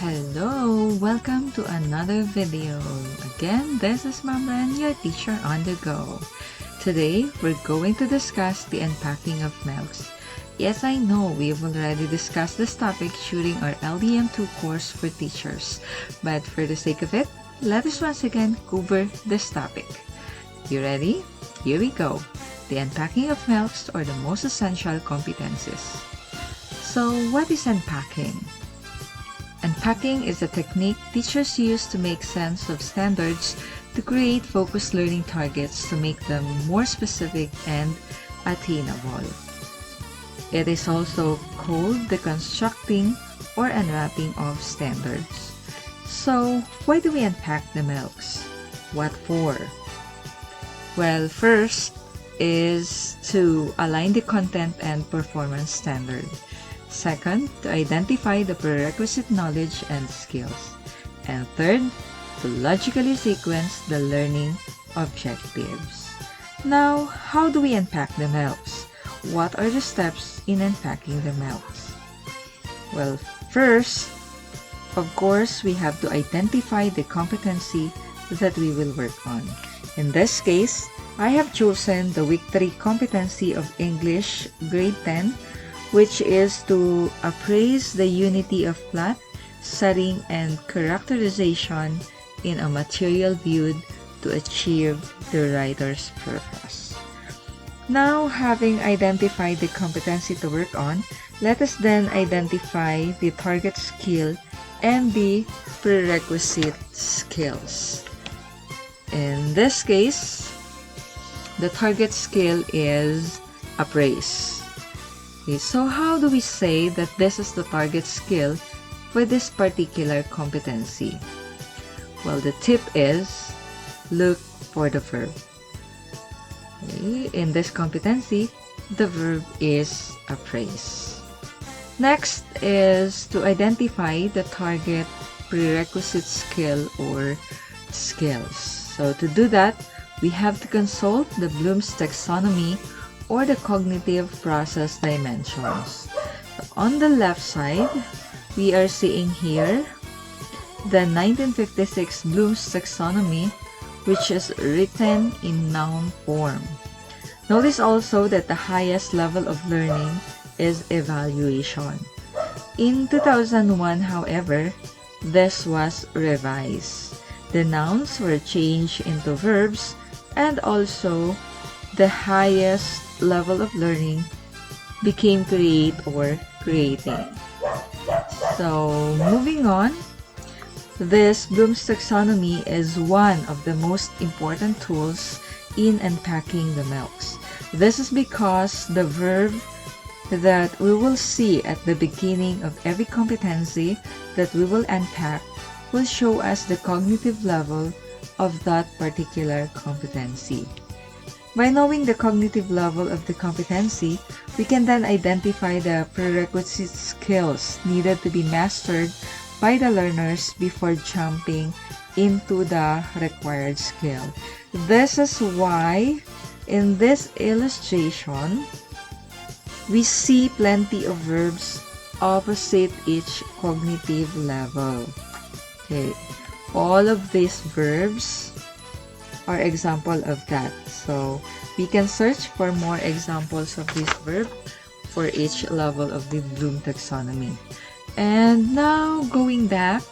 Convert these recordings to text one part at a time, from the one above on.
Hello! Welcome to another video. Again, this is Mamran, your teacher on the go. Today, we're going to discuss the unpacking of Melcs. Yes, I know we've already discussed this topic during our LDM2 course for teachers, but for the sake of it, let us once again cover this topic. You ready? Here we go. The unpacking of Melcs, or the most essential competencies. So, what is unpacking? Unpacking is a technique teachers use to make sense of standards to create focused learning targets to make them more specific and attainable. It is also called deconstructing or unwrapping of standards. So, why do we unpack the Melcs? What for? Well, first is to align the content and performance standard. Second, to identify the prerequisite knowledge and skills. And third, to logically sequence the learning objectives. Now, how do we unpack the Melcs? What are the steps in unpacking the Melcs? Well, first, of course, we have to identify the competency that we will work on. In this case, I have chosen the Week 3 competency of English Grade 10, which is to appraise the unity of plot, setting, and characterization in a material viewed to achieve the writer's purpose. Now, having identified the competency to work on, let us then identify the target skill and the prerequisite skills. In this case, the target skill is appraise. Okay, so how do we say that this is the target skill for this particular competency? Well, the tip is look for the verb. Okay, in this competency, the verb is appraise. Next is to identify the target prerequisite skill or skills. So to do that, we have to consult the Bloom's taxonomy or the cognitive process dimensions. So on the left side, we are seeing here the 1956 Bloom's taxonomy, which is written in noun form. Notice also that the highest level of learning is evaluation. In 2001, however, this was revised. The nouns were changed into verbs, and also the highest level of learning became create or creating. So, moving on, this Bloom's taxonomy is one of the most important tools in unpacking the Melcs. This is because the verb that we will see at the beginning of every competency that we will unpack will show us the cognitive level of that particular competency. By knowing the cognitive level of the competency, we can then identify the prerequisite skills needed to be mastered by the learners before jumping into the required skill. This is why in this illustration, we see plenty of verbs opposite each cognitive level. Okay, all of these verbs are example of that. So we can search for more examples of this verb for each level of the Bloom taxonomy. And now going back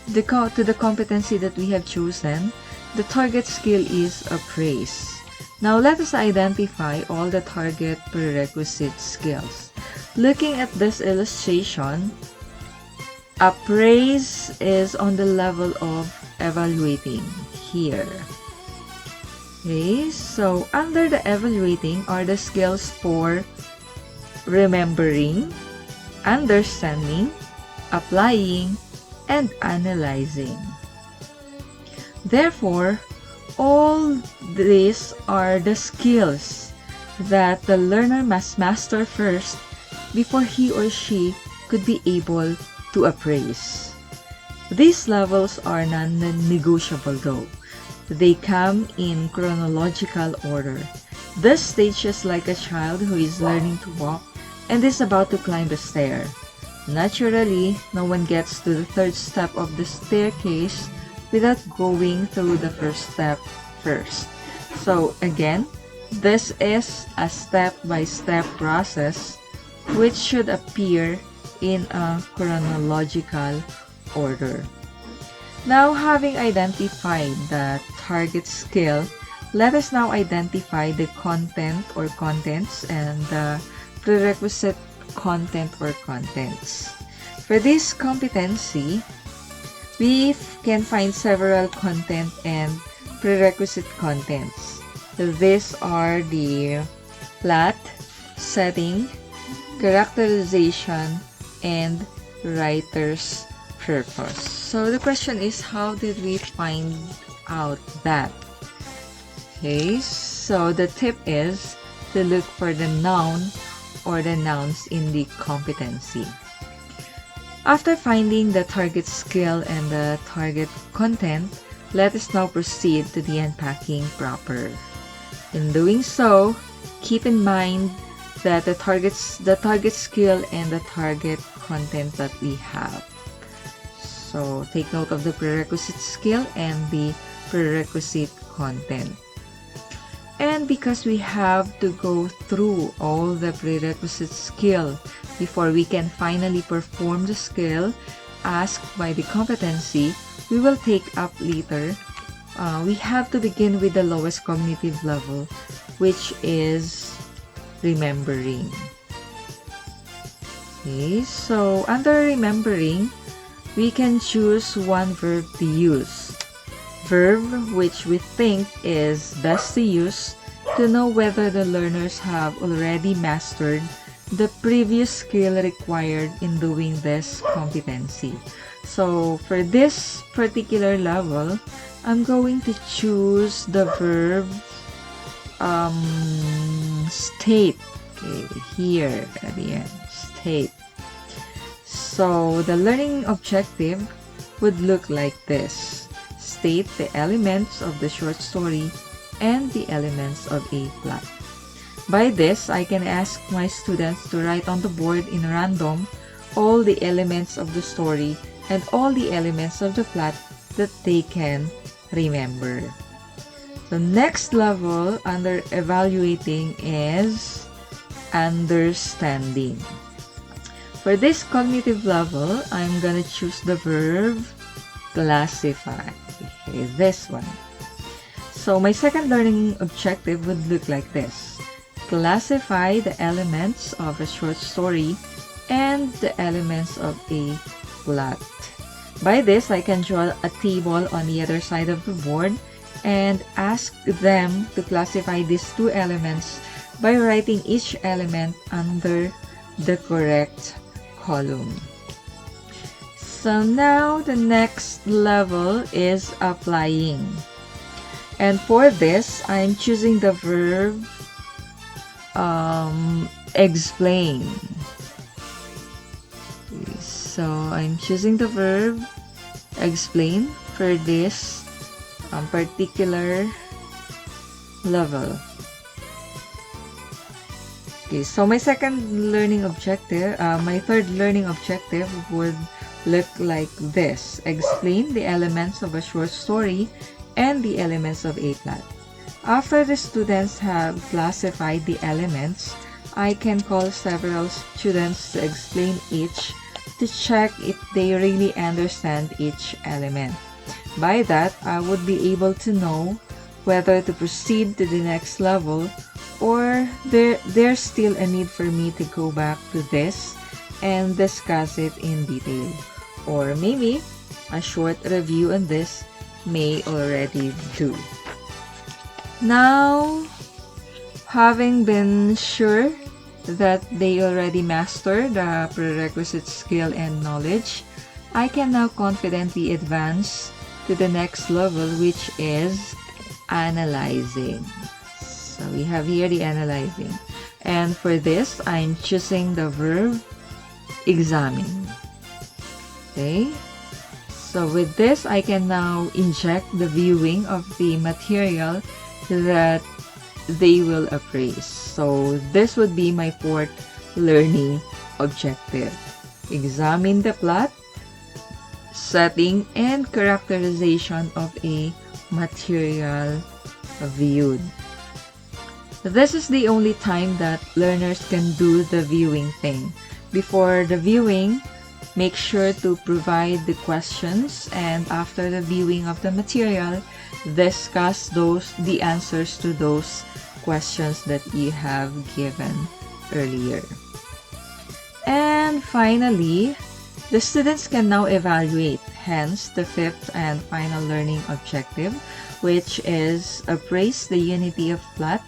to the competency that we have chosen, the target skill is appraise. Now let us identify all the target prerequisite skills. Looking at this illustration, appraise is on the level of evaluating here. Okay, so under the evaluating are the skills for remembering, understanding, applying, and analyzing. Therefore, all these are the skills that the learner must master first before he or she could be able to appraise. These levels are non-negotiable though. They come in chronological order. This stage is like a child who is learning to walk and is about to climb a stair. Naturally, no one gets to the third step of the staircase without going through the first step first. So again, this is a step-by-step process which should appear in a chronological order. Now, having identified the target skill, let us now identify the content or contents and the prerequisite content or contents. For this competency, we can find several content and prerequisite contents. These are the plot, setting, characterization, and writer's purpose. So the question is, how did we find out that? Okay, so the tip is to look for the noun or the nouns in the competency. After finding the target skill and the target content, let us now proceed to the unpacking proper. In doing so, keep in mind that the target skill and the target content that we have. So take note of the prerequisite skill and the prerequisite content. And because we have to go through all the prerequisite skill before we can finally perform the skill asked by the competency we will take up later, we have to begin with the lowest cognitive level, which is remembering. Okay, so under remembering, we can choose one verb to use. Verb which we think is best to use to know whether the learners have already mastered the previous skill required in doing this competency. So for this particular level, I'm going to choose the verb state. Okay, here at the end, state. So the learning objective would look like this. State the elements of the short story and the elements of a plot. By this, I can ask my students to write on the board in random all the elements of the story and all the elements of the plot that they can remember. The next level under evaluating is understanding. For this cognitive level, I'm gonna choose the verb classify. Okay, this one. So my second learning objective would look like this. Classify the elements of a short story and the elements of a plot. By this, I can draw a table on the other side of the board and ask them to classify these two elements by writing each element under the correct column. So now the next level is applying. And for this, I'm choosing the verb explain. So I'm choosing the verb explain for this particular level. Okay, so my second learning objective, my third learning objective would look like this. Explain the elements of a short story and the elements of a plot. After the students have classified the elements, I can call several students to explain each to check if they really understand each element. By that, I would be able to know whether to proceed to the next level or there's still a need for me to go back to this and discuss it in detail. Or maybe a short review on this may already do. Now, having been sure that they already mastered the prerequisite skill and knowledge, I can now confidently advance to the next level, which is analyzing. So we have here the analyzing. And for this, I'm choosing the verb examine. Okay. So with this, I can now inject the viewing of the material that they will appraise. So this would be my fourth learning objective. examine the plot, setting, and characterization of a material viewed. This is the only time that learners can do the viewing thing. Before the viewing, make sure to provide the questions, and after the viewing of the material, discuss the answers to those questions that you have given earlier. And finally, the students can now evaluate, hence the fifth and final learning objective, which is appraise the unity of plot,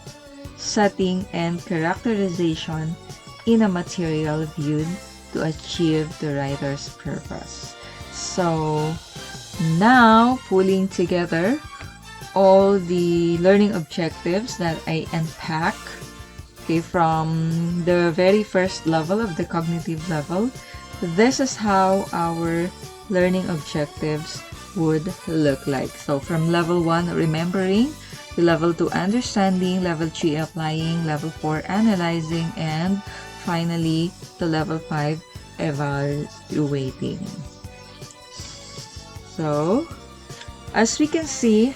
setting, and characterization in a material viewed to achieve the writer's purpose. So now, pulling together all the learning objectives that I unpack, from the very first level of the cognitive level, this is how our learning objectives would look like. So from level 1, remembering, to level 2, understanding, level 3, applying, level 4, analyzing, and finally to level 5, evaluating. So, as we can see,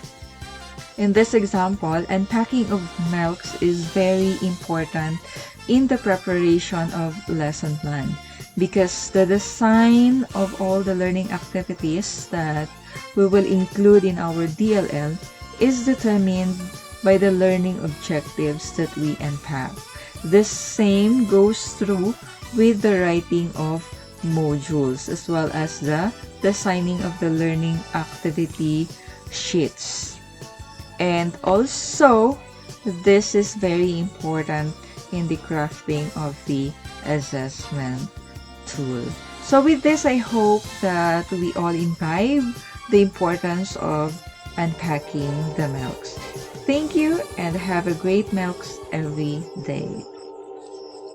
in this example, unpacking of Melcs is very important in the preparation of lesson plan, because the design of all the learning activities that we will include in our DLL is determined by the learning objectives that we unpack. This same goes through with the writing of modules as well as the designing of the learning activity sheets. And also, this is very important in the crafting of the assessment tool. So with this, I hope that we all imbibe the importance of unpacking the Melcs. Thank you and have a great Melcs every day.